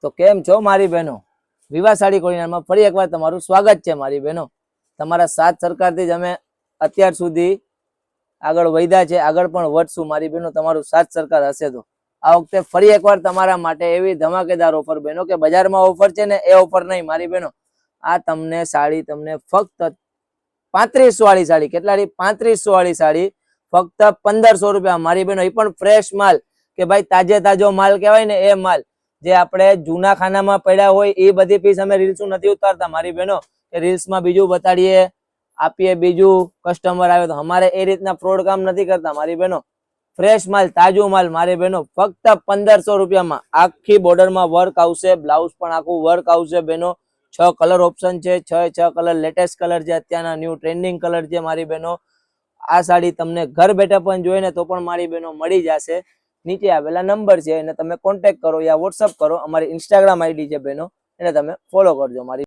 તો કેમ છો મારી બહેનો? વિવાહ સાડી કોર્નરમાં ફરી એકવાર તમારું સ્વાગત છે મારી બહેનો. તમારા સાથ સરકારથી જ અમે અત્યાર સુધી આગળ વધ્યા છે, આગળ પણ વધશું મારી બહેનો. તમારું સાથ સરકાર હશે તો આ વખતે ફરી એકવાર તમારા માટે એવી ધમાકેદાર ઓફર બહેનો કે બજારમાં ઓફર છે ને એ ઓફર નહીં મારી બહેનો. આ તમને સાડી તમને ફક્ત 3500 વાળી સાડી, કેટલાની 3500 વાળી સાડી ફક્ત 1500 રૂપિયા મારી બહેનો. એ પણ ફ્રેશ માલ કે ભાઈ તાજે તાજો માલ કહેવાય ને એ માલ, જે આપણે જૂના ખાનામાં પડ્યા હોય એ બધી પીસ અમે રીલ્સ નથી ઉતારતા મારી બહેનો, કે રીલ્સમાં બીજું બતાડીએ આપીએ બીજું, કસ્ટમર આવે તો અમારે એ રીતના ફ્રોડ કામ નથી કરતા મારી બહેનો. ફ્રેશ માલ, તાજો માલ મારી બહેનો ફક્ત 1500 રૂપિયામાં. આખી બોર્ડરમાં વર્ક આવશે, બ્લાઉઝ પણ આખું વર્ક આવશે બહેનો. 6 કલર ઓપ્શન છે, 6 કલર લેટેસ્ટ કલર છે, અત્યારના ન્યૂ ટ્રેન્ડિંગ કલર છે મારી બહેનો. આ સાડી તમને ઘર બેઠા પણ જોઈને તો પણ મારી બહેનો મળી જશે. નીચે આવેલા નંબર છે એને તમે કોન્ટેક્ટ કરો યા વોટ્સઅપ કરો. અમારી ઇન્સ્ટાગ્રામ આઈડી છે બહેનો, એને તમે ફોલો કરજો મારી